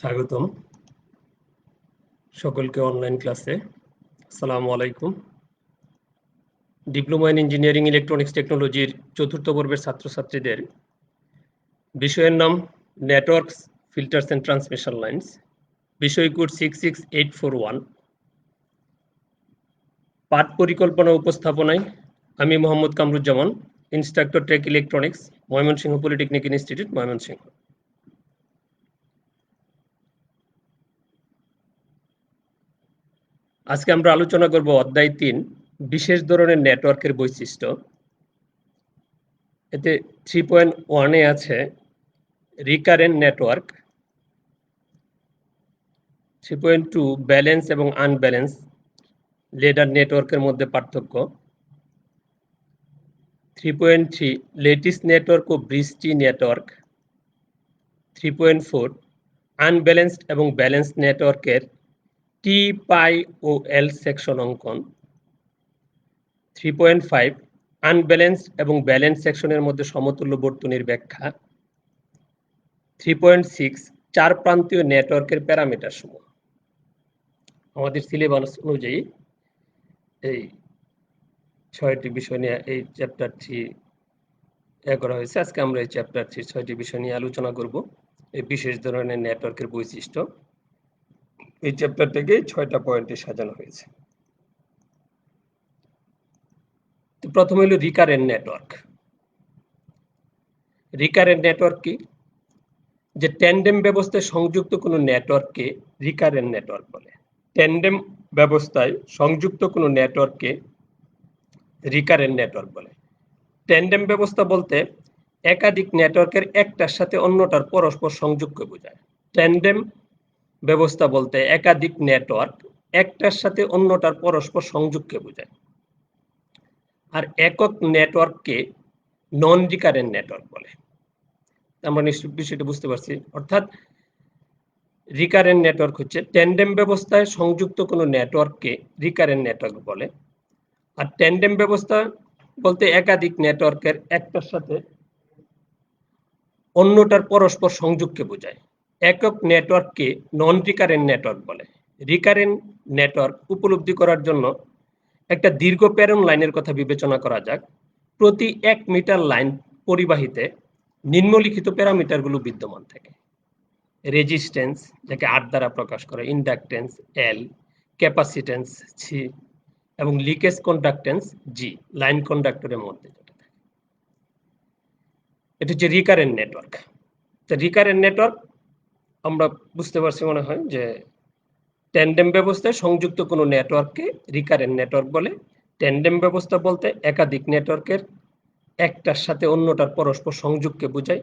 স্বাগতম সকলকে অনলাইন ক্লাসে। আসসালামু আলাইকুম। ডিপ্লোমা ইন ইঞ্জিনিয়ারিং ইলেকট্রনিক্স টেকনোলজির চতুর্থ বর্ষের ছাত্রছাত্রীদের বিষয়ের নাম networks, filters and transmission lines. বিষয় কোড 66841। পাঠ পরিকল্পনা উপস্থাপনায় আমি Mohammad Kamruzzaman, instructor trek electronics, Mymensingh polytechnic institute, Mymensingh. আজকে আমরা আলোচনা করব অধ্যায় 3, বিশেষ ধরনের নেটওয়ার্কের বৈশিষ্ট্য। এতে 3.1 আছে রিকারেন্ট নেটওয়ার্ক, 3.2 ব্যালেন্স এবং আনব্যালেন্স লেডার নেটওয়ার্কের মধ্যে পার্থক্য, 3.3 লেটিস নেটওয়ার্ক ও ব্রিজ ট্রি নেটওয়ার্ক, 3.4 আনব্যালেন্সড এবং ব্যালেন্স নেটওয়ার্কের টি, পাই ও এল সেকশন অঙ্কন, 3.5 আনব্যালেন্সড এবং ব্যালেন্স সেকশনের মধ্যে সমতুল্য বর্তনীর ব্যাখ্যা, 3.6 চার প্রান্তীয় নেটওয়ার্কের প্যারামিটার সমূহ। আমাদের সিলেবাস অনুযায়ী এই 6টি বিষয় নিয়ে এই চ্যাপ্টার 3 করা হয়েছে। আজকে আমরা এই চ্যাপ্টার 3 6টি বিষয় নিয়ে আলোচনা করব। এই বিশেষ ধরনের নেটওয়ার্কের বৈশিষ্ট্য এই চ্যাপ্টার থেকে 6টা পয়েন্টে সাজানো হয়েছে। তো প্রথমে হলো রিকারেন্ট নেটওয়ার্ক। রিকারেন্ট নেটওয়ার্ক কি? যে ট্যান্ডেম ব্যবস্থায় সংযুক্ত কোনো নেটওয়ার্ককে রিকারেন্ট নেটওয়ার্ক বলে। ট্যান্ডেম ব্যবস্থায় সংযুক্ত কোনো নেটওয়ার্ককে রিকারেন্ট নেটওয়ার্ক বলে। ট্যান্ডেম ব্যবস্থা বলতে একাধিক নেটওয়ার্কের একটার সাথে অন্যটার পরস্পর সংযোগকে বোঝায়। ট্যান্ডেম ব্যবস্থা বলতে একাধিক নেটওয়ার্ক একটার সাথে অন্যটার পরস্পর সংযোগকে বোঝায়। আর একক নেটওয়ার্ককে নন রিকারেন্ট নেটওয়ার্ক বলে। আমরা নিশ্চয় বিষয়টা বুঝতে পারছি। অর্থাৎ রিকারেন্ট নেটওয়ার্ক হচ্ছে ট্যান্ডেম ব্যবস্থায় সংযুক্ত কোনো নেটওয়ার্ককে রিকারেন্ট নেটওয়ার্ক বলে। আর ট্যান্ডেম ব্যবস্থা বলতে একাধিক নেটওয়ার্কের একটার সাথে অন্যটার পরস্পর সংযোগকে বোঝায়। একক নেটওয়ার্ককে নন রিকারেন্ট নেটওয়ার্ক বলে। রিকারেন্ট নেটওয়ার্ক উপলব্ধি করার জন্য একটা দীর্ঘ প্রেরণ লাইনের কথা বিবেচনা করা যাক। প্রতি 1 মিটার লাইন পরিবাহিতে নিম্নলিখিত প্যারামিটারগুলো বিদ্যমান থাকে: রেজিস্ট্যান্স, যাকে আর দ্বারা প্রকাশ করে, ইন্ডাকটেন্স এল, ক্যাপাসিটেন্স সি এবং লিকেজ কন্ডাক্টেন্স জি, লাইন কন্ডাক্টরের মধ্যে যেটা থাকে। এটা হচ্ছে রিকারেন্ট নেটওয়ার্ক। তো রিকারেন্ট নেটওয়ার্ক আমরা বুঝতে পারছি মনে হয় যে ট্যান্ডেম ব্যবস্থায় সংযুক্ত কোনো নেটওয়ার্ককে রিকারেন্ট নেটওয়ার্ক বলে। ট্যান্ডেম ব্যবস্থা বলতে একাধিক নেটওয়ার্কের একটার সাথে অন্যটার পরস্পর সংযোগকে বোঝায়।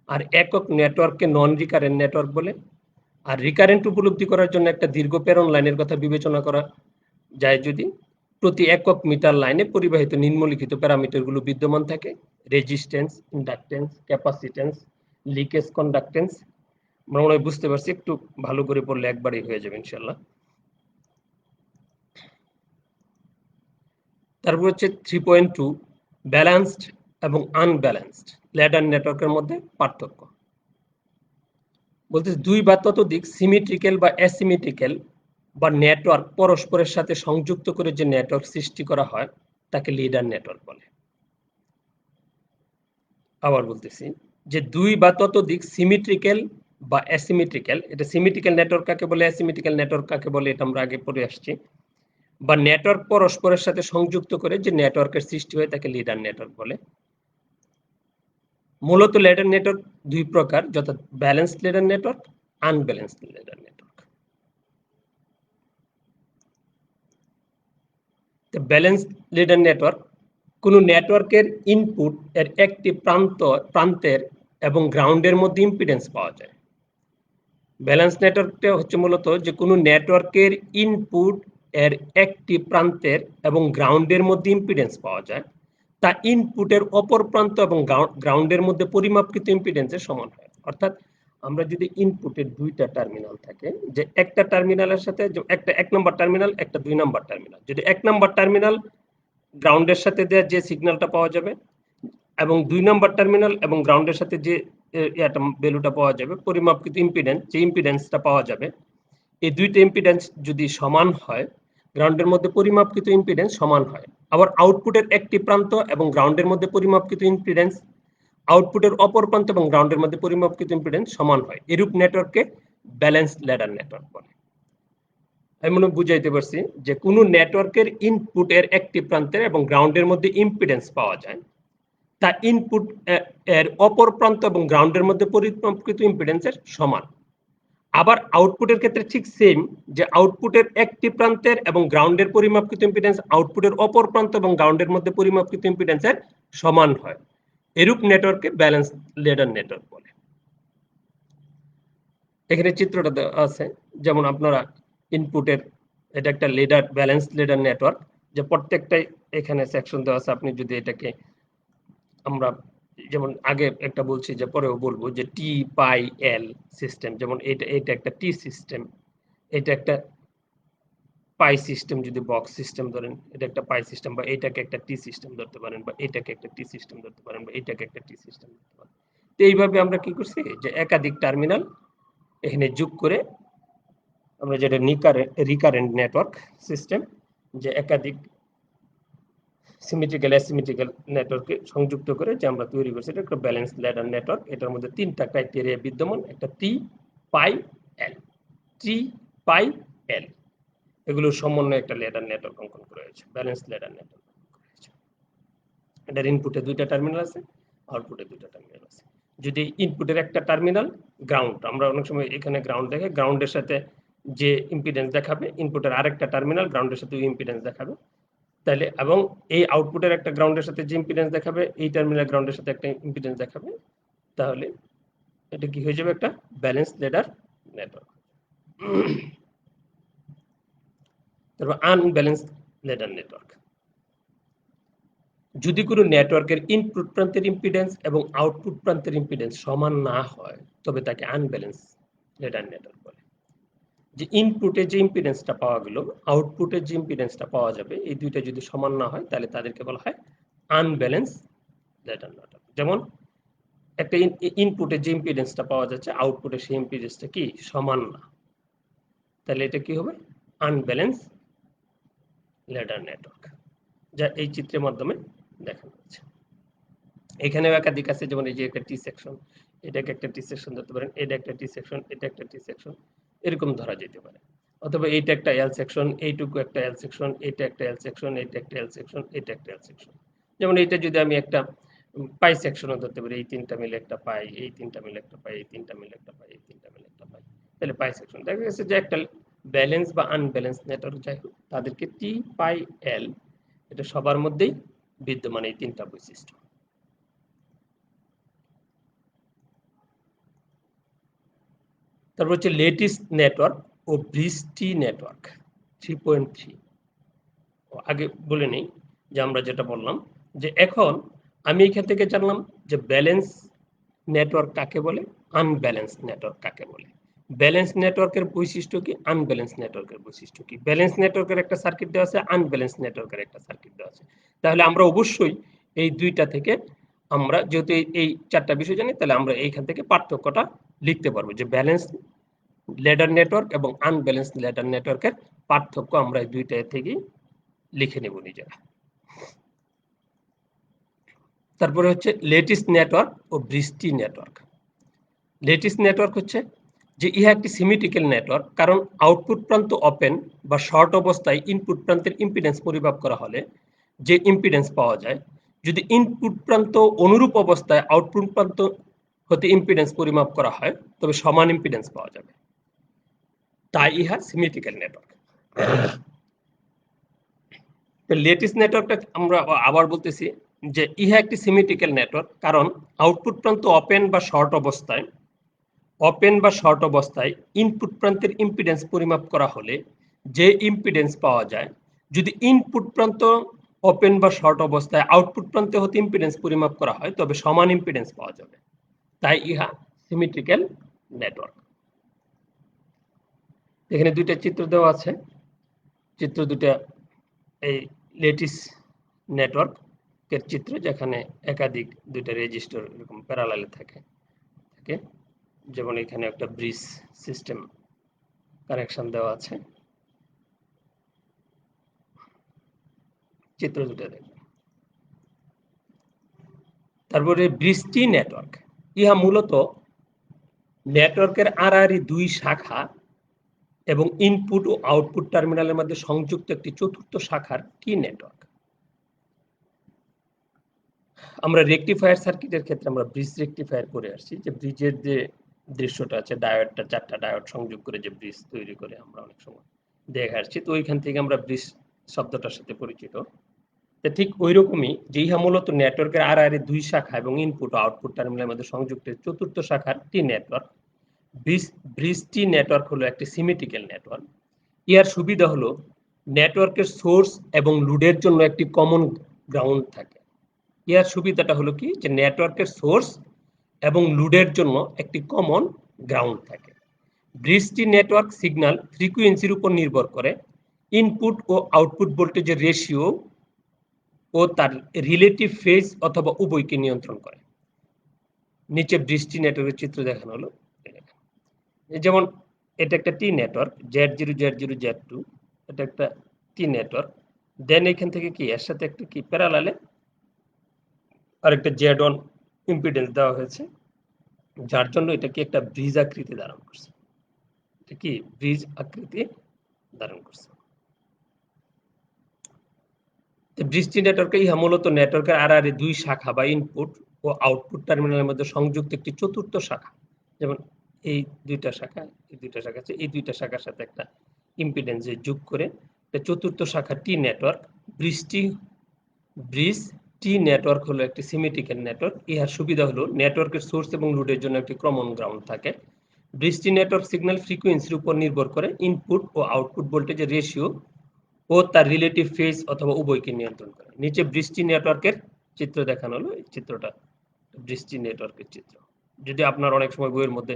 আর একক নেটওয়ার্ককে নন রিকারেন্ট নেটওয়ার্ক বলে। আর রিকারেন্ট উপলব্ধি করার জন্য একটা দীর্ঘ প্রেরণ লাইনের কথা বিবেচনা করা যায় যদি প্রতি একক মিটার লাইনে পরিবাহিত নিম্নলিখিত প্যারামিটারগুলো বিদ্যমান থাকে: resistance, inductance, capacitance, leakage conductance. আমরা মনে হয় বুঝতে পারছি, একটু ভালো করে পড়লে একবারই হয়ে যাবে ইনশাল্লাহ। তারপর হচ্ছে 3.2 ব্যালেন্সড এবং আনব্যালেন্সড ল্যাডার নেটওয়ার্কের মধ্যে পার্থক্য। বলতে দুই বা ততোধিক সিমেট্রিক্যাল বা অ্যাসিমেট্রিক্যাল বা নেটওয়ার্ক পরস্পরের সাথে সংযুক্ত করে যে নেটওয়ার্ক সৃষ্টি করা হয় তাকে লিডার নেটওয়ার্ক বলে। আবার বলতেছি যে দুই বা ততোধিক সিমেট্রিক্যাল বা অ্যাসিমেট্রিক্যাল, এটা সিমেট্রিক্যাল নেটওয়ার্ক কাকে বলে, অ্যাসিমেট্রিক্যাল নেটওয়ার্ক কাকে বলে, এটা আমরা আগে পড়ে আসছি। বা নেটওয়ার্ক পরস্পরের সাথে সংযুক্ত করে যে নেটওয়ার্কের সৃষ্টি হয় তাকে লিডার নেটওয়ার্ক বলে। মূলত লেডার নেটওয়ার্ক দুই প্রকার, যথা balanced ladder network, unbalanced ladder network. Balanced ladder network কোনো নেটওয়ার্কের ইনপুট এর একটি প্রান্তের এবং গ্রাউন্ডের মধ্যে ইম্পিডেন্স পাওয়া যায়। ব্যালেন্স নেটওয়ার্কটা হচ্ছে মূলত যে কোনো নেটওয়ার্কের ইনপুট এর একটি প্রান্তের এবং গ্রাউন্ডের মধ্যে ইম্পিডেন্স পাওয়া যায়, তা ইনপুটের অপর প্রান্ত এবং গ্রাউন্ডের মধ্যে পরিমাপকৃত ইম্পিডেন্সের সমান হয়। অর্থাৎ আমরা যদি ইনপুটের দুইটা টার্মিনাল থাকে, যে একটা টার্মিনালের সাথে একটা 1 নম্বর টার্মিনাল, একটা 2 নম্বর টার্মিনাল, যদি 1 নম্বর টার্মিনাল গ্রাউন্ডের সাথে দেওয়া যে সিগন্যালটা পাওয়া যাবে এবং 2 নম্বর টার্মিনাল এবং গ্রাউন্ডের সাথে যে এটা ভ্যালুটা পাওয়া যাবে, পরিমাপকৃত ইম্পিডেন্স যে ইম্পিডেন্সটা পাওয়া যাবে, এই দুইটা ইম্পিডেন্স যদি সমান হয়, গ্রাউন্ডের মধ্যে পরিমাপকৃত ইম্পিডেন্স সমান হয়। আবার আউটপুটের একটি প্রান্ত এবং গ্রাউন্ডের মধ্যে পরিমাপকৃত ইম্পিডেন্স আউটপুটের অপর প্রান্ত এবং গ্রাউন্ডের মধ্যে পরিমাপকৃত ইম্পিডেন্স সমান হয়, এরূপ নেটওয়ার্ককে ব্যালেন্স ল্যাডার নেটওয়ার্ক বলে। আমি মনে বুঝাইতে পারছি যে কোনো নেটওয়ার্কের ইনপুটের একটি প্রান্তের এবং গ্রাউন্ডের মধ্যে ইম্পিডেন্স পাওয়া যায়, তা ইনপুট এর অপর প্রান্ত এবং গ্রাউন্ডের মধ্যে পরিমাপকৃত ইম্পিডেন্সের সমান। আবার আউটপুটের ক্ষেত্রে ঠিক সেম, যে আউটপুটের একটি প্রান্তের এবং গ্রাউন্ডের পরিমাপকৃত ইম্পিডেন্স আউটপুটের অপর প্রান্ত এবং গ্রাউন্ডের মধ্যে পরিমাপকৃত ইম্পিডেন্সের সমান হয়, এরূপ নেটওয়ার্ককে ব্যালেন্স লেডার নেটওয়ার্ক বলে। এখানে চিত্রটা আছে, যেমন আপনারা ইনপুটের, এটা একটা লেডার, ব্যালেন্স লেডার নেটওয়ার্ক, যে প্রত্যেকটাই এখানে সেকশন দেওয়া আছে। আপনি যদি এটাকে আমরা যেমন আগে একটা বলছি, যে পরেও বলবো, যে টি পাই এল সিস্টেম, যেমন এটা একটা টি সিস্টেম, এটা একটা পাই সিস্টেম, যদি বক্স সিস্টেম ধরেন, এটা একটা পাই সিস্টেম, বা এটাকে একটা টি সিস্টেম ধরতে পারেন, বা এটাকে একটা টি সিস্টেম ধরতে পারেন, বা এটাকে একটা টি সিস্টেম ধরতে পারেন। তো এইভাবে আমরা কি করছি, যে একাধিক টার্মিনাল এখানে যোগ করে আমরা যেটা রিকারেন্ট নেটওয়ার্ক সিস্টেম, যে একাধিক সিমেট্রিক্যাল অ্যাসিমেট্রিক্যাল নেটওয়ার্ককে সংযুক্ত করে যে আমরা তৈরি করছি, এটা একটা ব্যালেন্স ল্যাডার নেটওয়ার্ক। এটার মধ্যে তিনটা ক্রাইটেরিয়া বিদ্যমান, একটা টি পাই এল, টি পাই এল, এগুলোর সমন্বয়ে একটা ল্যাডার নেটওয়ার্ক অঙ্কন করা হয়েছে, ব্যালেন্স ল্যাডার নেটওয়ার্ক করা হয়েছে। এটার ইনপুটে দুইটা টার্মিনাল আছে, আউটপুটে দুইটা টার্মিনাল আছে। যদি ইনপুটের একটা টার্মিনাল গ্রাউন্ড, আমরা অনেক সময় এখানে গ্রাউন্ড দেখে, গ্রাউন্ডের সাথে যে ইম্পিডেন্স দেখাবে, ইনপুটের আরেকটা টার্মিনাল গ্রাউন্ডের সাথে ইম্পিডেন্স দেখাবে, তাহলে এবং এই আউটপুটের একটা গ্রাউন্ডের সাথে যে ইম্পিডেন্স দেখাবে, এই টার্মিনাল গ্রাউন্ডের সাথে একটা ইম্পিডেন্স দেখাবে, তাহলে এটা কি হয়ে যাবে, একটা ব্যালেন্স লেডার নেটওয়ার্ক। তারপর আনব্যালেন্স লেডার নেটওয়ার্ক, যদি কোনো নেটওয়ার্কের ইনপুট প্রান্তের ইম্পিডেন্স এবং আউটপুট প্রান্তের ইম্পিডেন্স সমান না হয়, তবে তাকে আনব্যালেন্স লেডার নেটওয়ার্ক বলে। যে ইনপুটে যে ইম্পিডেন্সটা পাওয়া গেল, আউটপুটে যে ইম্পিডেন্সটা পাওয়া যাবে, এই দুইটা যদি সমান না হয়, তাহলে তাদেরকে বলা হয় আনব্যালেন্স লেডার নেটওয়ার্ক। যেমন একটা ইনপুটে যে ইম্পিডেন্সটা পাওয়া যাচ্ছে, আউটপুটে সেই ইম্পিডেন্সটা কি সমান না, তাহলে এটা কি হবে, আনব্যালেন্স লেডার নেটওয়ার্ক, যা এই চিত্রের মাধ্যমে দেখানো হচ্ছে। এখানেও একাধিক আছে, যেমন এই যে একটা টি সেকশন, এটাকে একটা টি সেকশন ধরতে পারেন, এটা একটা টি সেকশন, এটা একটা টি সেকশন, এরকম ধরা যেতে পারে। অথবা এইটা একটা এল সেকশন, এইটুকু একটা এল সেকশন, এটা একটা এল সেকশন, এটা একটা এল সেকশন, এটা একটা এল সেকশন। যেমন এইটা যদি আমি একটা পাই সেকশনও ধরতে পারি, এই তিনটা মিলে একটা পাই, এই তিনটা মিলে একটা পাই, এই তিনটা মিলে একটা পাই, এই তিনটা মিলে একটা পাই, তাহলে পাই সেকশন। দেখা গেছে যে একটা ব্যালেন্স বা আনব্যালেন্স নেটওয়ার্ক যাই হোক, তাদেরকে টি পাই এল, এটা সবার মধ্যেই বিদ্যমান এই তিনটা বৈশিষ্ট্য। তারপর হচ্ছে লেটিস নেটওয়ার্ক ও ব্রিজটি নেটওয়ার্ক 3.3। আগে বলে নেই যে আমরা যেটা বললাম, যে এখন আমি এখান থেকে জানলাম যে ব্যালেন্স নেটওয়ার্ক কাকে বলে, আনব্যালেন্স নেটওয়ার্ক কাকে বলে, ব্যালেন্স নেটওয়ার্কের বৈশিষ্ট্য কি, আনব্যালেন্স নেটওয়ার্কের বৈশিষ্ট্য কি, ব্যালেন্স নেটওয়ার্কের একটা সার্কিট দেওয়া আছে, আনব্যালেন্স নেটওয়ার্কের একটা সার্কিট দেওয়া আছে। তাহলে আমরা অবশ্যই এই দুইটা থেকে, আমরা যেহেতু এই চারটা বিষয় জানি, তাহলে আমরা এইখান থেকে পার্থক্যটা লিখতে পারবো, যে ব্যালেন্স লেডার নেটওয়ার্ক এবং আনব্যালেন্স লেডার নেটওয়ার্কের পার্থক্য আমরা এই দুইটা থেকেই লিখে নেব নিজেরা। তারপরে হচ্ছে লেটিস নেটওয়ার্ক ও ব্রিজটি নেটওয়ার্ক। লেটিস নেটওয়ার্ক হচ্ছে যে ইহা একটি সিমেট্রিক্যাল নেটওয়ার্ক, কারণ আউটপুট প্রান্ত ওপেন বা শর্ট অবস্থায় ইনপুট প্রান্তের ইম্পিডেন্স পরিমাপ করা হলে যে ইম্পিডেন্স পাওয়া যায়, যদি ইনপুট প্রান্ত অনুরূপ অবস্থায় আউটপুট প্রান্ত হতে ইম্পিডেন্স পরিমাপ করা হয়, তবে সমান ইম্পিডেন্স পাওয়া যাবে, তাই ইহা সিমেট্রিক্যাল নেটওয়ার্ক। তো লেটিস নেটওয়ার্কটা আমরা আবার বলতেছি যে ইহা একটি সিমেট্রিক্যাল নেটওয়ার্ক, কারণ আউটপুট প্রান্ত ওপেন বা শর্ট অবস্থায় ইনপুট প্রান্তের ইম্পিডেন্স পরিমাপ করা হলে যে ইম্পিডেন্স পাওয়া যায়, যদি ইনপুট প্রান্ত ওপেন বা শর্ট অবস্থায় আউটপুট প্রান্তে হতে ইম্পিডেন্স পরিমাপ করা হয়, তবে সমান ইম্পিডেন্স পাওয়া যাবে, তাই ইহা সিমেট্রিক্যাল নেটওয়ার্ক। এখানে দুইটা চিত্র দেওয়া আছে, চিত্র দুটা এই লেটিস নেটওয়ার্কের চিত্র, যেখানে একাধিক দুইটা রেজিস্টার এরকম প্যারালালে থাকে। থাকে, যেমন এখানে একটা ব্রিজ সিস্টেম কানেকশন দেওয়া আছে, চিত্র দুটো দেখবেন। তারপরে ব্রিজ টি নেটওয়ার্ক, ইহা মূলত নেটওয়ার্কের আড়াআড়ি দুই শাখা এবং ইনপুট ও আউটপুট টার্মিনালের মধ্যে সংযুক্ত একটি চতুর্থ শাখার টি নেটওয়ার্ক। আমরা রেকটিফায়ার সার্কিটের ক্ষেত্রে আমরা ব্রিজ রেকটিফায়ার করে আসছি, যে ব্রিজের যে দৃশ্যটা আছে, ডায়োডটা 4টা ডায়োড সংযোগ করে যে ব্রিজ তৈরি করে আমরা অনেক সময় দেখে আসছি, তো ওইখান থেকে আমরা ব্রিজ শব্দটার সাথে পরিচিত। তো ঠিক ওই রকমই, যে ইহা মূলত নেটওয়ার্কের আড়াআড়ি দুই শাখা এবং ইনপুট ও আউটপুট টার্মিনালের মধ্যে সংযুক্ত চতুর্থ শাখার টি নেটওয়ার্ক। ব্রিজ টি নেটওয়ার্ক হলো একটি সিমেট্রিক্যাল নেটওয়ার্ক। ইহার সুবিধা হলো নেটওয়ার্কের সোর্স এবং লোডের জন্য একটি কমন গ্রাউন্ড থাকে। ইহার সুবিধাটা হলো কি, যে নেটওয়ার্কের সোর্স এবং লোডের জন্য একটি কমন গ্রাউন্ড থাকে। ব্রিজটি নেটওয়ার্ক সিগন্যাল ফ্রিকোয়েন্সির উপর নির্ভর করে ইনপুট ও আউটপুট ভোল্টেজের রেশিও ও তার রিলেটিভ ফেজ অথবা উভয়কে নিয়ন্ত্রণ করে। নিচে ব্রিজটি নেটওয়ার্কের চিত্র দেখানো হলো। যেমন এটা একটা টি নেটওয়ার্ক, Z0 Z0 Z2, এটা একটা টি নেটওয়ার্ক। দেন এখান থেকে কি এর সাথে একটা কি প্যারালালে আরেকটা Z1 ইম্পিডেন্স দেওয়া হয়েছে, যার জন্য এটা কি একটা ব্রিজ আকৃতি ধারণ করছে। এটা কি ব্রিজ আকৃতি ধারণ করছে। ব্রিজটি নেটওয়ার্কে ইহা মূলত নেটওয়ার্কের আড়াআড়ি দুই শাখা বা ইনপুট ও আউটপুট টার্মিনালের মধ্যে সংযুক্ত একটি চতুর্থ শাখা, যেমন এই দুইটা শাখা, এই দুইটা শাখা আছে, এই দুইটা শাখার সাথে একটা ইম্পিডেন্স যোগ করে চতুর্থ শাখা টি নেটওয়ার্ক। ব্রিজ টি নেটওয়ার্ক হলো একটি সিমেট্রিক্যাল নেটওয়ার্ক। ইহার সুবিধা হলো নেটওয়ার্কের সোর্স এবং লোডের জন্য একটি কমন গ্রাউন্ড থাকে। ব্রিজ টি নেটওয়ার্ক সিগন্যাল ফ্রিকোয়েন্সির উপর নির্ভর করে ইনপুট ও আউটপুট ভোল্টেজের রেশিও ও তার রিলেটিভ ফেজ অথবা উভয়কে নিয়ন্ত্রণ করে। নিচে ব্রিজ টি নেটওয়ার্কের চিত্র দেখানো হলো, এই চিত্রটা ব্রিজ টি নেটওয়ার্কের চিত্র। যদি আপনার অনেক সময় বইয়ের মধ্যে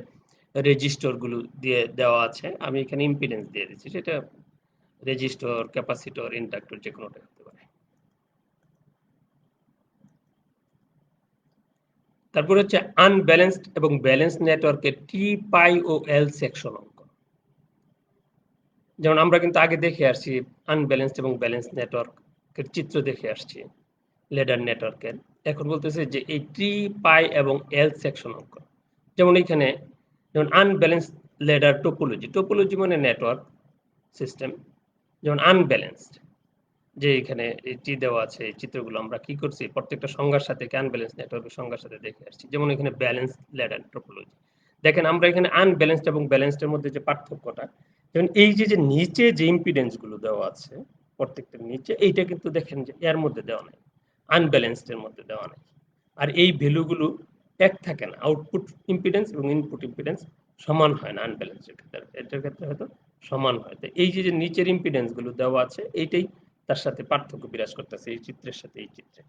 রেজিস্টর গুলো দিয়ে দেওয়া আছে, আমি এখানে ইম্পিডেন্স দিয়ে দিচ্ছি, সেটা রেজিস্টর, ক্যাপাসিটর, ইন্ডাক্টর যে কোনোটা হতে পারে। তারপর হচ্ছে আনব্যালেন্সড এবং ব্যালেন্সড নেটওয়ার্কের টি, পাই ও এল সেকশন অঙ্কন। যেমন আমরা কিন্তু আগে দেখে আসছি আনব্যালেন্সড এবং ব্যালেন্সড নেটওয়ার্কের চিত্র দেখে আসছি লেডার নেটওয়ার্কের। এখন বলতেছে যে এই টি, পাই এবং এল সেকশন অঙ্কন। যেমন এখানে যেমন আনব্যালেন্সড লেডার টোপোলজি, টোপোলজি মানে নেটওয়ার্ক সিস্টেম, যেমন আনব্যালেন্সড, যে এখানে টি দেওয়া আছে, এই চিত্রগুলো আমরা কি করছি প্রত্যেকটা সংজ্ঞার সাথে আনব্যালেন্স নেটওয়ার্কের সংজ্ঞার সাথে দেখে আসছি। যেমন এখানে ব্যালেন্স লেডার টোপোলজি, দেখেন আমরা এখানে আনব্যালেন্সড এবং ব্যালেন্সড এর মধ্যে যে পার্থক্যটা, যেমন এই যে নিচে যে ইম্পিডেন্স গুলো দেওয়া আছে প্রত্যেকটার নিচে, এইটা কিন্তু দেখেন যে এর মধ্যে দেওয়া নাই, আনব্যালেন্সড এর মধ্যে দেওয়া নাই। আর এই ভ্যালুগুলো এক থাকে না, আউটপুট ইম্পিডেন্স এবং ইনপুট ইম্পিডেন্স সমান হয় না আনব্যালেন্সড এর ক্ষেত্রে, এটার ক্ষেত্রে হয়তো সমান হয়। তো এই যে নিচের ইম্পিডেন্স গুলো দেওয়া আছে, এইটাই তার সাথে পার্থক্য বিরাজ করতেছে এই চিত্রের সাথে এই চিত্রে।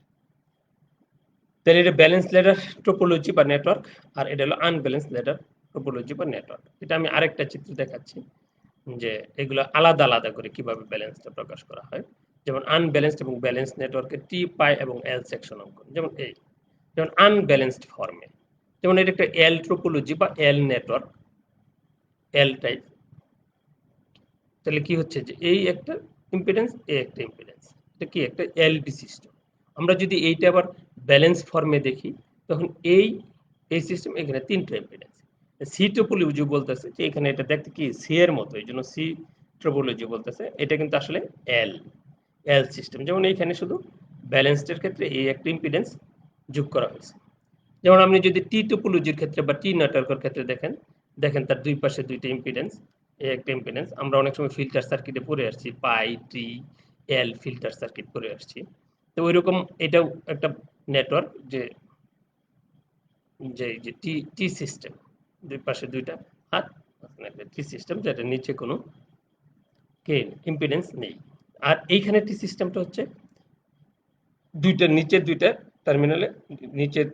তাহলে এটা ব্যালেন্স লেডার টোপোলজি বা নেটওয়ার্ক, আর এটা হলো আনব্যালেন্স লেডার টোপোলজি বা নেটওয়ার্ক। এটা আমি আরেকটা চিত্র দেখাচ্ছি যে এগুলো আলাদা আলাদা করে কিভাবে ব্যালেন্সটা প্রকাশ করা হয়। যেমন আনব্যালেন্সড এবং ব্যালেন্স নেটওয়ার্কের টি, পাই এবং এল সেকশন অঙ্কন। যেমন এই, যেমন আনব্যালেন্সড ফর্মে, যেমন এটা একটা এল টোপোলজি বা এল নেটওয়ার্ক, এল টাইপ। তাহলে কি হচ্ছে যে এই একটা ইম্পিডেন্স, এই একটা ইম্পিডেন্স, এটা কি একটা এল বিশিষ্ট। আমরা যদি এইটা আবার ব্যালেন্স ফর্মে দেখি, তখন এই সিস্টেম এখানে তিনটা ইম্পিডেন্স। সি টোপোলজি বলতেছে যে এখানে এটা দেখতে কি সি এর মতো, এই জন্য সি টোপোলজি বলতেছে, এটা কিন্তু আসলে এল সিস্টেম। যেমন এইখানে শুধু ব্যালেন্সডের ক্ষেত্রে এই একটা ইম্পিডেন্স যোগ করা হয়েছে। যেমন আপনি যদি টি টোপোলজির ক্ষেত্রে বা টি নেটওয়ার্কের ক্ষেত্রে দেখেন তার দুই পাশে দুইটা ইম্পিডেন্স, এই একটা ইম্পিডেন্স। আমরা অনেক সময় ফিল্টার সার্কিটে পড়ে আসছি, পাই, টি, এল ফিল্টার সার্কিট পড়ে আসছি। তো ওইরকম এটাও একটা নেটওয়ার্ক, যে যে টি টি সিস্টেম, দুই পাশে দুইটা হাত, একটা টি সিস্টেম, যেটা নিচে কোনো কে ইম্পিডেন্স নেই। আর এইখানে টি সিস্টেমটা হচ্ছে দুইটা নিচের দুইটা টার্মিনালে নিচের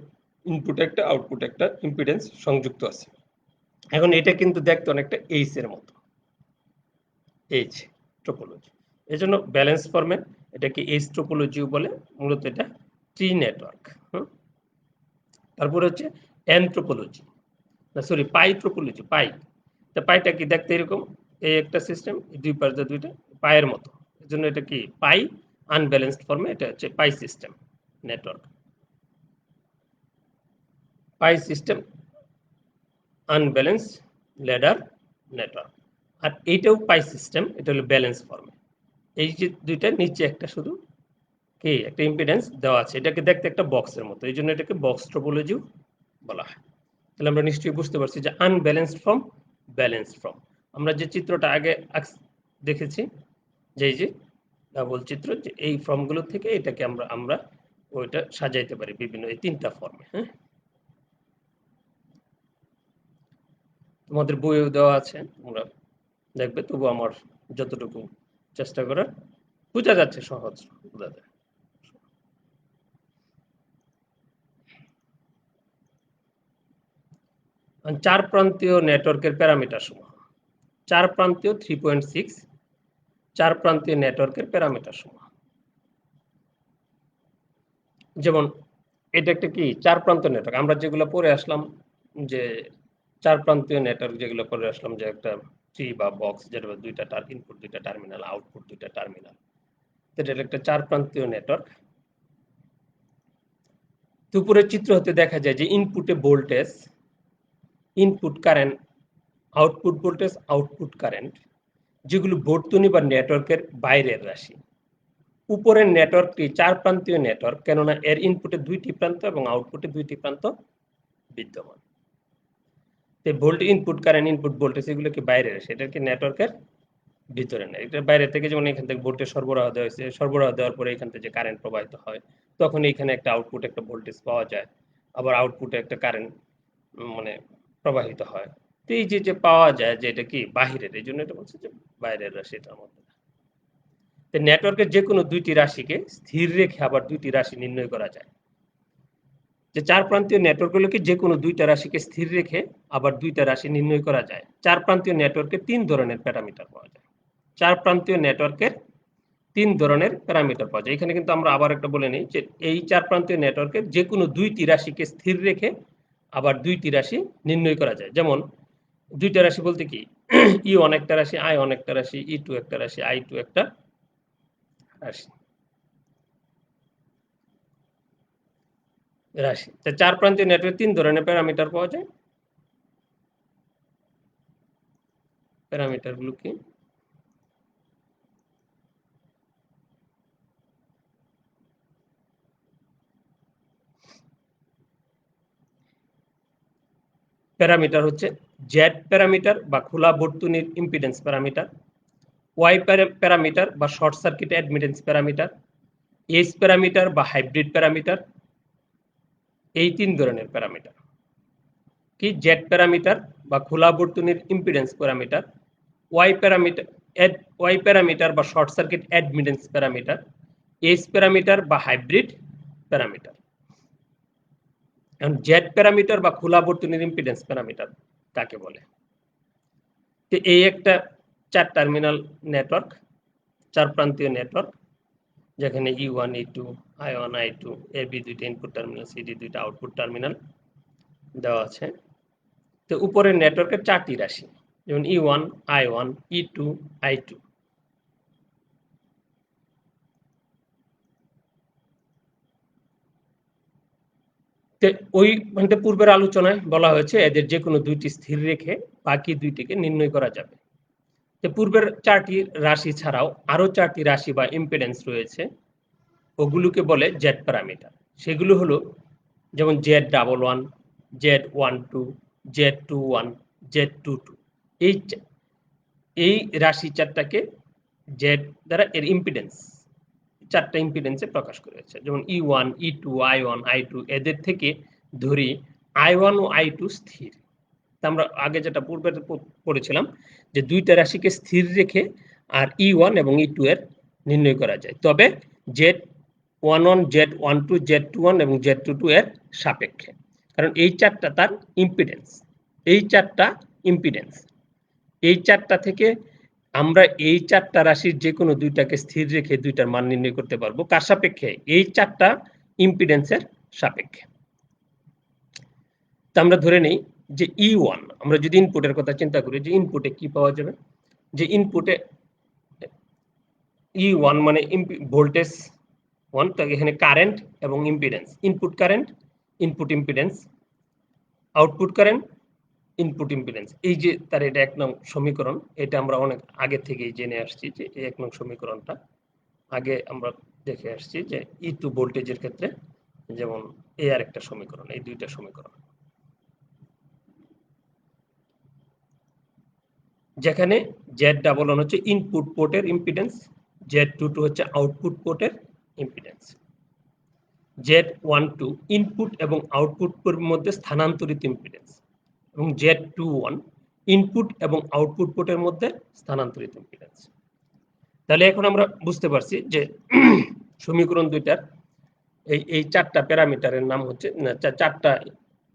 ইনপুট একটা আউটপুট একটা ইম্পিডেন্স সংযুক্ত আছে। এখন এটা কিন্তু দেখতে অনেকটা এইচ এর মতো, এইচ টোপোলজি। এই জন্য ব্যালেন্স ফর্মে এটাকে এইচ টোপোলজিও বলে, মূলত এটা ট্রি নেটওয়ার্ক। তারপর হচ্ছে এন টোপোলজি, না সরি পাই ট্রোপোলজি পাই। তো পাইটা কি দেখতে এরকম, এই একটা সিস্টেম, দুই পাশে দুইটা পায়ের মতো। এজন্য এটা কি পাই আনব্যালেন্সড ফর্মে, এটা হচ্ছে পাই সিস্টেম নেটওয়ার্ক। পাই সিস্টেম আনব্যালেন্স ল্যাডার নেটওয়ার্ক। আর এইটাও পাই সিস্টেম, এটা হলো ব্যালেন্স ফর্মে। এই যে দুইটার নিচে একটা শুধু কি একটা ইম্পিডেন্স দেওয়া আছে, এটাকে দেখতে একটা বক্সের মতো, এই জন্য এটাকে বক্স ট্রোপোলজিও বলা হয়। তাহলে আমরা নিশ্চয়ই বুঝতে পারছি যে আনব্যালেন্সড ফর্ম, ব্যালেন্সড ফর্ম। আমরা যে চিত্রটা আগে দেখেছি, যে এই যে ডাবল চিত্র, যে এই ফর্মগুলো থেকে এটাকে আমরা ওইটা সাজাইতে পারি বিভিন্ন এই তিনটা ফর্মে। হ্যাঁ, তোমাদের বইও দেওয়া আছে, তোমরা দেখবে, তবু আমার যতটুকু চেষ্টা করার, বোঝা যাচ্ছে, সহজ বোঝা যায়। চার প্রান্তীয় নেটওয়ার্কের প্যারামিটার সমূহ। চার প্রান্তীয় 3.6 চার প্রান্তীয় নেটওয়ার্কের প্যারামিটার সমূহ। যেমন এটা একটা কি চার প্রান্তীয় নেটওয়ার্ক, আমরা যেগুলো পড়ে আসলাম, যে চার প্রান্তীয় নেটওয়ার্ক যেগুলো পড়ে আসলাম, যে একটা ট্রি বা বক্স, যেটা দুইটা ইনপুট, দুইটা টার্মিনাল, আউটপুট দুইটা টার্মিনাল, এটা একটা চার প্রান্তীয় নেটওয়ার্ক। উপরের চিত্র হতে দেখা যায় যে ইনপুটে voltage, input current, output voltage, output current, যেগুলো বর্তনী বা নেটওয়ার্কের বাইরের রাশি। উপরের নেটওয়ার্কটি চার প্রান্তীয় নেটওয়ার্ক, কেননা এর ইনপুটে দুইটি প্রান্ত এবং আউটপুটে দুইটি প্রান্ত বিদ্যমান। Volt input current, input voltage, এগুলো কি বাইরের রাশি, এটা কি নেটওয়ার্কের ভিতরে না। এটা বাইরে থেকে, যেমন এখান থেকে ভোল্টেজ সরবরাহ দেওয়া হয়েছে, সরবরাহ দেওয়ার পরে এখান থেকে যে কারেন্ট প্রবাহিত হয়, তখন এখানে একটা আউটপুট, একটা ভোল্টেজ পাওয়া যায়, আবার আউটপুটে একটা কারেন্ট মানে প্রবাহিত হয়। তো এই যে পাওয়া যায় যে এটা কি বাহিরের, এই জন্য এটা বলছে যে বাইরের রাশি, এটার মধ্যে। নেটওয়ার্কের যে কোনো দুইটি রাশিকে স্থির রেখে আবার দুইটি রাশি নির্ণয় করা যায়। যে চার প্রান্তীয় নেটওয়ার্কগুলোকে যে কোনো দুইটা রাশিকে স্থির রেখে আবার দুইটা রাশি নির্ণয় করা যায়। চার প্রান্তীয় নেটওয়ার্কে তিন ধরনের প্যারামিটার পাওয়া যায়। চার প্রান্তীয় নেটওয়ার্কের তিন ধরনের প্যারামিটার পাওয়া যায়। এখানে কিন্তু আমরা আবার একটা বলে নিই যে এই চার প্রান্তীয় নেটওয়ার্কের যে কোনো দুইটি রাশিকে স্থির রেখে আবার দুইটি রাশি নির্ণয় করা যায়। যেমন দুইটা রাশি বলতে কি, ই1 একটা রাশি, i1 একটা রাশি, ই2 একটা রাশি, i2 একটা রাশি। রাশি চার প্রান্তীয় নেটওয়ার্কে তিন ধরনের প্যারামিটার পাওয়া যায়। প্যারামিটারগুলো কি? প্যারামিটার হচ্ছে জেড প্যারামিটার বা খোলা বর্তনীর ইম্পিডেন্স প্যারামিটার, ওয়াই প্যারামিটার বা short circuit admittance parameter, S parameter বা হাইব্রিড প্যারামিটার। এই তিন ধরনের প্যারামিটার কি, জেড প্যারামিটার বা খোলা বর্তনীর ইম্পিডেন্স প্যারামিটার, ওয়াই প্যারামিটার বা short circuit admittance parameter, S parameter বা হাইব্রিড প্যারামিটার। এখন জেড প্যারামিটার বা খোলা বর্তনীর ইম্পিডেন্স প্যারামিটার কাকে বলে? তো এই একটা চার টার্মিনাল নেটওয়ার্ক, চার প্রান্তীয় নেটওয়ার্ক, যেখানে ই1, ই2, i1, i2, এবি দুইটা ইনপুট টার্মিনাল, সিডি দুইটা আউটপুট টার্মিনাল দেওয়া আছে। তো উপরের নেটওয়ার্কের চারটি রাশি, যেমন ই1, i1, ই2, i2। ওই পূর্বের আলোচনায় বলা হয়েছে এদের যে কোনো দুইটি স্থির রেখে বাকি দুইটিকে নির্ণয় করা যাবে। পূর্বের চারটি রাশি ছাড়াও আরো চারটি রাশি বা ইম্পিডেন্স রয়েছে, ওগুলোকে বলে জেড প্যারামিটার। সেগুলো হলো যেমন Z11, Z12, Z21, Z22। এই রাশি চারটাকে জেড দ্বারা এর ইম্পিডেন্স, চারটা ইম্পিডেন্সে প্রকাশ করেছে। যেমন ই1, ই2, i1, i2, এদের থেকে ধরি i1 ও i2 স্থির। আমরা আগে যেটা পূর্বে পড়েছিলাম যে দুইটা রাশিকে স্থির রেখে আর ই1 এবং ই2 এর নির্ণয় করা যায়, তবে Z11, Z12, Z21 এবং Z22 এর সাপেক্ষে, কারণ এই চারটা তার ইম্পিডেন্স। এই চারটা ইম্পিডেন্স, এই চারটা থেকে আমরা এই চারটা রাশির যে কোনো দুইটাকে স্থির রেখে দুইটার মান নির্ণয় করতে পারবো। কার সাপেক্ষে? এই চারটা ইম্পিডেন্সের সাপেক্ষে। তো আমরা ধরে নেই যে E1 আমরা যদি ইনপুটের কথা চিন্তা করি যে ইনপুটে কি পাওয়া যাবে, যে ইনপুটে E1 মানে ভোল্টেজ 1, তো এখানে কারেন্ট এবং impedance, input current, input impedance, output current, input impedance. এই যে তার এটা 1 নং সমীকরণ, এটা আমরা অনেক আগে থেকেই জেনে আসছি যে এই 1 নং সমীকরণটা আগে আমরা দেখে আসছি যে E2 ভোল্টেজের ক্ষেত্রে যেমন এই আরেকটা সমীকরণ, এই দুইটা সমীকরণ, যেখানে Z11 হচ্ছে ইনপুট পোর্টের ইম্পিডেন্স, Z22 হচ্ছে আউটপুট পোর্টের ইম্পিডেন্স, Z12 ইনপুট এবং আউটপুট পোর্টের মধ্যে স্থানান্তরিত ইম্পিডেন্স এবং Z21 ইনপুট এবং আউটপুট পোর্টের মধ্যে স্থানান্তরিত ইম্পিডেন্স। তাহলে এখন আমরা বুঝতে পারছি যে সমীকরণ দুইটার এই চারটা প্যারামিটারের নাম হচ্ছে, চারটা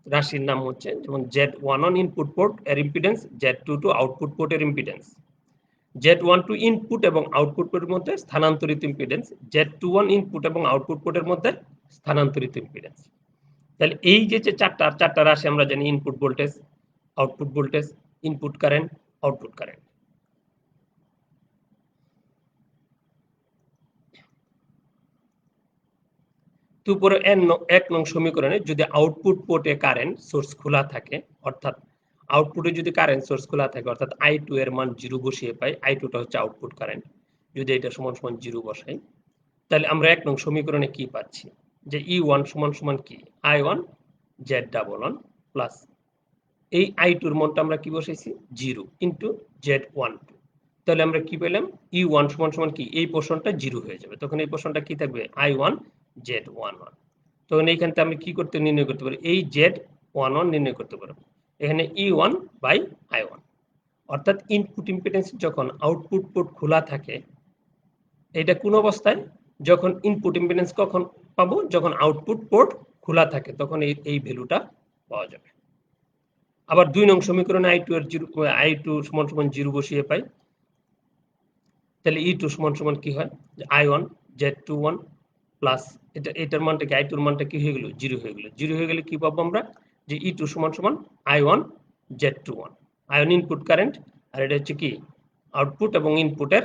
রাশির নাম হচ্ছে, যেমন Z11 ইনপুট পোর্ট এর ইম্পিডেন্স, Z22 আউটপুট পোর্টের ইম্পিডেন্স, Z12 ইনপুট এবং আউটপুট পোর্টের মধ্যে স্থানান্তরিত ইম্পিডেন্স, Z21 ইনপুট এবং আউটপুট পোর্টের মধ্যে স্থানান্তরিত ইম্পিডেন্স। তাহলে এই যে চারটা রাশি আমরা জানি, input voltage, output voltage, input current, output current. তো উপরে 1 নং সমীকরণে যদি আউটপুট পোর্টে কারেন্ট সোর্স খোলা থাকে, অর্থাৎ আউটপুটে যদি কারেন্ট সোর্স খোলা থাকে, অর্থাৎ I2 এর মান 0 বসিয়ে পাই, I2 টা হচ্ছে আউটপুট কারেন্ট, যদি এটা সমান সমান 0 বসাই, তাহলে আমরা 1 নং সমীকরণে কি পাচ্ছি, যে E1 সমান সমান কি I1 Z11 প্লাস এই I2 এর মানটা আমরা কি বসাইছি 0 ইনটু Z12। তাহলে আমরা কি পেলাম, E1 সমান সমান কি, এই পোরশনটা 0 হয়ে যাবে, তখন এই পোরশনটা কি থাকবে I1 Z11। তখন এইখানতে আমি কি করতে নির্ণয় করতে পারি, এই Z11 নির্ণয় করতে পারবো এখানে E1 বাই I1, অর্থাৎ ইনপুট ইম্পিডেন্স যখন আউটপুট পোর্ট খোলা থাকে, এটা কোন অবস্থায়, যখন ইনপুট ইম্পিডেন্স কখন পাবো, যখন আউটপুট পোর্ট খোলা থাকে, তখন এই ভ্যালুটা পাওয়া যাবে। আবার 2 নং সমীকরণে I2 সমান সমান 0 বসিয়ে পাই, তাহলে E2 সমান সমান কি হয়, যে I1 Z21 প্লাস এটার মানটা কি, I2 এর মানটা কি হয়ে গেল 0 হয়ে গেল, 0 হয়ে গেলে কি পাবো আমরা, যে E2 সমান সমান I1 Z21, I1 input current আর এটা হচ্ছে কি আউটপুট এবং ইনপুটের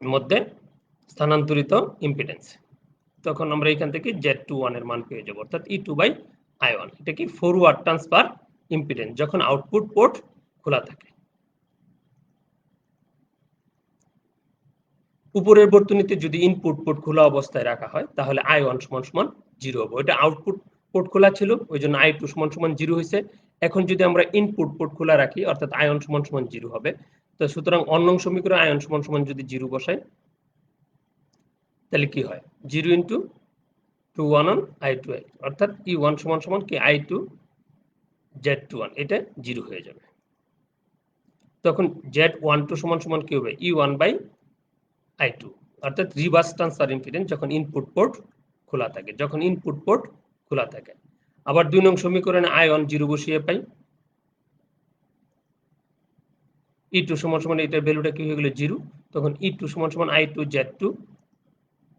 মধ্যে স্থানান্তরিত ইম্পিডেন্স। তখন আমরা এখান থেকে Z21 এর মান পেয়ে যাব, অর্থাৎ E2 বাই I1। এটা কি ফরওয়ার্ড ট্রান্সফার ইম্পিডেন্স যখন আউটপুট পোর্ট খোলা থাকে। উপরের বর্তনীতে যদি ইনপুট পোর্ট খোলা অবস্থায় রাখা হয়, তাহলে I1 সমান সমান 0 হবে, এটা আউটপুট পোর্ট খোলা ছিল, ওই জন্য I2 সমান সমান 0 হয়েছে। এখন যদি আমরা ইনপুট পোর্ট খোলা রাখি, অর্থাৎ I1 সমান সমান 0 হবে। তো সুতরাং অন্য সমীকরণে I1 সমান সমান যদি 0 বসাই, তাহলে কি হয় 0 ইনটু 2 I2, অর্থাৎ E1 সমান সমান কি I2 Z21, এটা 0 হয়ে যাবে। তখন Z12 সমান সমান কি হবে E1 বাই I2, অর্থাৎ রিভার্স ট্রান্সফার ইম্পিডেন্স যখন ইনপুট পোর্ট খোলা থাকে, যখন ইনপুট পোর্ট খোলা থাকে। আবার 2 নং সমীকরণে I1 0 বসিয়ে পাই, E2 সমান সমান এটার ভ্যালুটা কি হয়ে গেল 0, তখন E2 সমান সমান I2 Z2,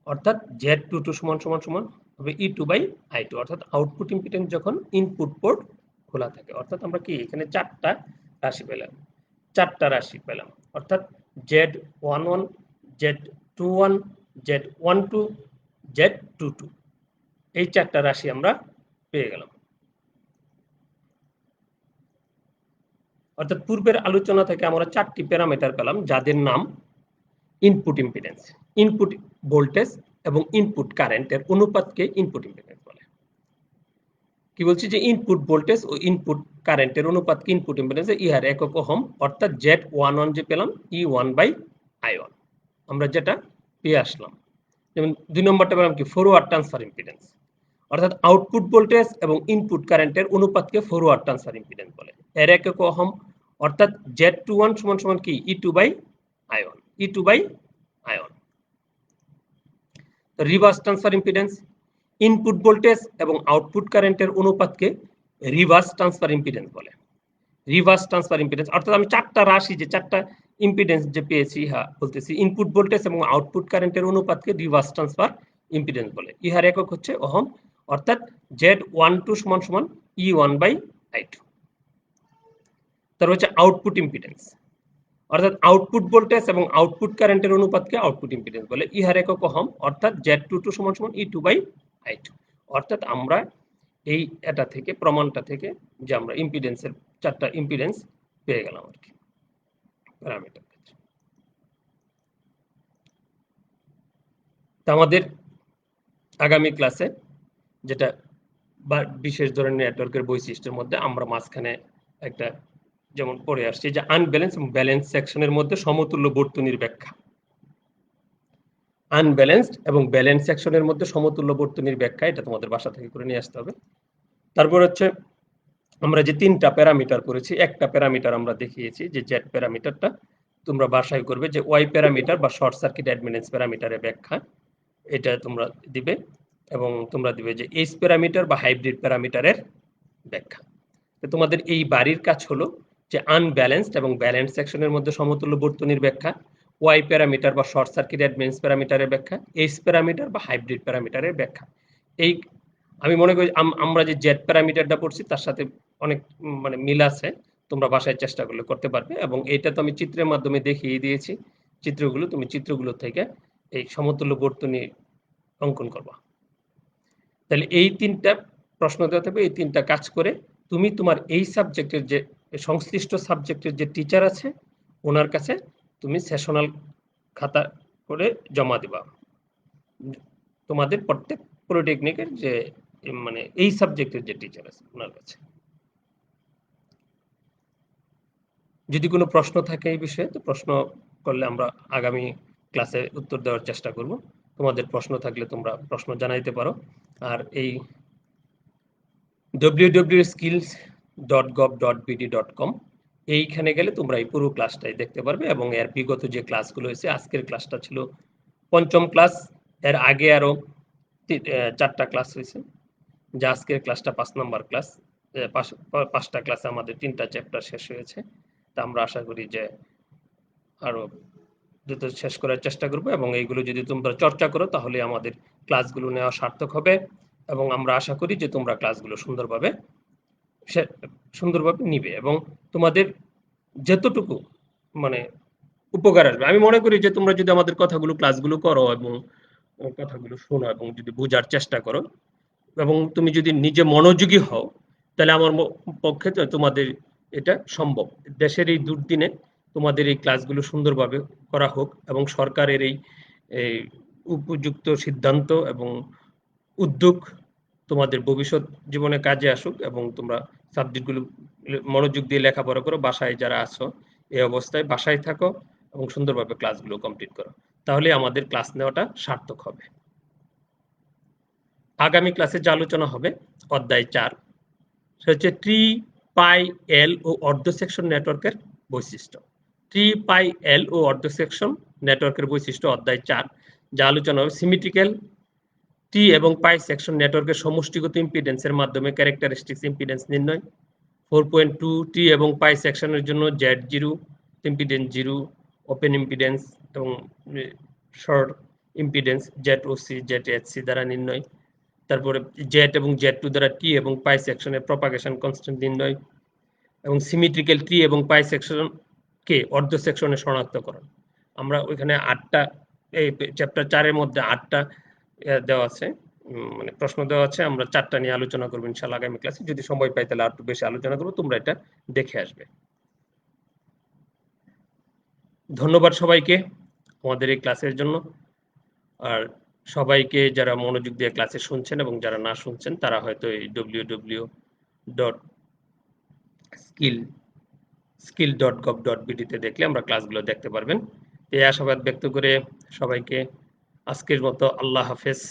অর্থাৎ Z22 সমান সমান সমান হবে E2 বাই I2, অর্থাৎ আউটপুট ইম্পিডেন্স যখন ইনপুট পোর্ট খোলা থাকে। অর্থাৎ আমরা কি এখানে চারটা রাশি পেলাম, অর্থাৎ Z11, Z21, Z12, Z22, এই চারটা রাশি আমরা পেয়ে গেলাম। অর্থাৎ পূর্বের আলোচনা থেকে আমরা চারটি প্যারামিটার পেলাম, যাদের নাম ইনপুট ইম্পিডেন্স, ইনপুট ভোল্টেজ এবং ইনপুট কারেন্টের অনুপাতকে ইনপুট ইম্পিডেন্স বলে। কি বলছি, যে ইনপুট ভোল্টেজ ও ইনপুট কারেন্টের অনুপাতকে ইনপুট ইম্পিডেন্স, ইহার একক ওহম, অর্থাৎ Z11 যে পেলাম E1 বাই I1, আমরা যেটা পেয়ে আসলাম। যেমন 2 নম্বরটা পেলাম কি ফরওয়ার্ড ট্রান্সফার ইম্পিডেন্স, অর্থাৎ আউটপুট ভোল্টেজ এবং ইনপুট কারেন্টের অনুপাতকে ফরওয়ার্ড ট্রান্সফার ইম্পিডেন্স বলে, এর একক ওহম, অর্থাৎ Z21 সমান সমান কি E2 by I1, E2 by I1। Reverse transfer impedance, input voltage এবং আউটপুট কারেন্টের অনুপাতকে রিভার্স ট্রান্সফার ইম্পিডেন্স বলে। রিভার্স ট্রান্সফার ইম্পিডেন্স, অর্থাৎ আমি চারটা রাশি, যে চারটা ইম্পিডেন্স যে পেয়েছি, হ্যাঁ বলতেছি ইনপুট ভোল্টেজ এবং আউটপুট কারেন্টের অনুপাতকে রিভার্স ট্রান্সফার ইম্পিডেন্স বলে, ইহার একক হচ্ছে ওহম, অর্থাৎ Z12 সমান সমান E1 বাই I2। তারপর হচ্ছে আউটপুট ইম্পিডেন্স, অর্থাৎ আউটপুট ভোল্টেজ এবং আউটপুট কারেন্টের অনুপাতকে আউটপুট ইম্পিডেন্স বলে। ইহার একক ওহম, অর্থাৎ Z22 সমান সমান E2/I2। অর্থাৎ আমরা এটা থেকে, প্রমাণটা থেকে যে আমরা ইম্পিডেন্সের 4টা ইম্পিডেন্স পেয়ে গেলাম আর কি প্যারামিটার। আমাদের আগামী ক্লাসে যেটা বিশেষ ধরনের নেটওয়ার্কের বৈশিষ্ট্যের মধ্যে আমরা মাঝখানে একটা যেমন পড়ে আসছি যে আনব্যালেন্স এবং ব্যালেন্স সেকশনের মধ্যে সমতুল্য বর্তনীর ব্যাখ্যা। আনব্যালেন্সড এবং ব্যালেন্স সেকশনের মধ্যে সমতুল্য বর্তনীর ব্যাখ্যা, এটা তোমাদের বাসা থেকে করে নিয়ে আসতে হবে। তারপর হচ্ছে আমরা যে 3টা প্যারামিটার করেছি, একটা প্যারামিটার আমরা দেখিয়েছি যে জেড প্যারামিটারটা তোমরা বাসায় করবে, যে ওয়াই প্যারামিটার বা শর্ট সার্কিট অ্যাডমিটেন্স প্যারামিটারের ব্যাখ্যা এটা তোমরা দিবে, এবং তোমরা দিবে যে এইচ প্যারামিটার বা হাইব্রিড প্যারামিটারের ব্যাখ্যা। তোমাদের এই বাড়ির কাজ হলো যে আনব্যালেন্সড এবং ব্যালেন্স সেকশনের মধ্যে সমতুল্য বর্তনীর ব্যাখ্যা, ওয়াই প্যারামিটার বা শর্ট সার্কিট অ্যাডমিটেন্স প্যারামিটারের ব্যাখ্যা, এইচ প্যারামিটার বা হাইব্রিড প্যারামিটারের ব্যাখ্যা। এই আমি মনে করি আমরা যে জেড প্যারামিটারটা পড়ছি তার সাথে অনেক মানে মিল আছে, তোমরা বাসায় চেষ্টা করলে করতে পারবে। এবং এটা তো আমি চিত্রের মাধ্যমে দেখিয়ে দিয়েছি, চিত্রগুলো তুমি চিত্রগুলো থেকে এই সমতুল্য বর্তনী অঙ্কন করবা। তাহলে এই 3টা প্রশ্ন দেওয়া থাকবে, এই 3টা কাজ করে তুমি তোমার এই সাবজেক্টের যে সংশ্লিষ্ট সাবজেক্টের যে টিচার আছে ওনার কাছে তুমি সেশনাল খাতা করে জমা দিবা, তোমাদের প্রত্যেক পলিটেকনিকের যে মানে এই সাবজেক্টের যে টিচার আছে ওনার কাছে। যদি কোনো প্রশ্ন থাকে এই বিষয়ে তো প্রশ্ন করলে আমরা আগামী ক্লাসে উত্তর দেওয়ার চেষ্টা করব। তোমাদের প্রশ্ন থাকলে তোমরা প্রশ্ন জানাইতে পারো। আর এই www.skills.gov.bd.com এইখানে গেলে তোমরা এই পুরো ক্লাসটাই দেখতে পারবে, এবং এর বিগত যে ক্লাসগুলো হয়েছে, আজকের ক্লাসটা ছিল 5ম ক্লাস, এর আগে আরো 4টা ক্লাস হয়েছে, যে আজকের ক্লাসটা 5 নম্বর ক্লাস। 5টা ক্লাসে আমাদের 3টা চ্যাপ্টার শেষ হয়েছে। তা আমরা আশা করি যে আরো দ্রুত শেষ করার চেষ্টা করব, এবং এইগুলো যদি তোমরা চর্চা করো তাহলে আমাদের ক্লাসগুলো নেওয়া সার্থক হবে, এবং আমরা আশা করি যে তোমরা ক্লাসগুলো সুন্দরভাবে নিবে, এবং তোমাদের যতটুকু মানে উপকার আসবে। আমি মনে করি যে তোমরা যদি আমাদের কথাগুলো ক্লাসগুলো করো এবং কথাগুলো শোনো এবং যদি বোঝার চেষ্টা করো এবং তুমি যদি নিজে মনোযোগী হও, তাহলে আমার পক্ষে তোমাদের এটা সম্ভব। দেশের এই দুর্দিনে তোমাদের এই ক্লাসগুলো সুন্দরভাবে করা হোক, এবং সরকারের এই উপযুক্ত সিদ্ধান্ত এবং উদ্যোগ তোমাদের ভবিষ্যৎ জীবনে কাজে আসুক, এবং তোমরা সাবজেক্টগুলো মনোযোগ দিয়ে লেখাপড়া করো। বাসায় যারা আছো এই অবস্থায় বাসায় থাকো এবং সুন্দরভাবে ক্লাসগুলো কমপ্লিট করো, তাহলে আমাদের ক্লাস নেওয়াটা সার্থক হবে। আগামী ক্লাসে যে আলোচনা হবে অধ্যায় 4, সেটা হচ্ছে ট্রি, পাই, এল ও অর্ধ সেকশন নেটওয়ার্কের বৈশিষ্ট্য। ট্রি, পাই, এল ও অর্ধ সেকশন নেটওয়ার্কের বৈশিষ্ট্য অধ্যায় 4, যা আলোচনা হবে সিমেট্রিক্যাল টি এবং পাই সেকশন নেটওয়ার্কের সমষ্টিগত ইম্পিডেন্সের মাধ্যমে ক্যারেক্টারিস্টিক্স ইম্পিডেন্স নির্ণয়। 4.2 টি এবং পাই সেকশনের জন্য Z0 ইম্পিডেন্স 0, ওপেন ইম্পিডেন্স এবং শর্ট ইম্পিডেন্স ZOC, ZHC দ্বারা নির্ণয়। তারপরে জেড এবং Z2 দ্বারা টি এবং পাই সেকশনের প্রপাগেশন কনস্ট্যান্ট নির্ণয়, এবং সিমেট্রিক্যাল টি এবং পাই সেকশনকে অর্ধ সেকশনে শনাক্তকরণ। আমরা ওইখানে 8টা, এই চ্যাপ্টার 4-এর মধ্যে 8টা দেওয়া আছে, মানে প্রশ্ন দেওয়া আছে। আমরা 4টা নিয়ে আলোচনা করবো ইনশাআল্লাহ আগামী ক্লাসে। যদি সময় পাই তাহলে আর একটু বেশি আলোচনা করবো, তোমরা এটা দেখে আসবে। ধন্যবাদ সবাইকে আমাদের এই ক্লাসের জন্য। আর সবাইকে যারা মনোযোগ দিয়ে ক্লাসে শুনছেন এবং যারা না শুনছেন তারা হয়তো এই www.skill.gov.bd তে দেখলে আমরা ক্লাসগুলো দেখতে পারবেন। এই আশাবাদ ব্যক্ত করে সবাইকে আজকের মতো আল্লাহ হাফেজ।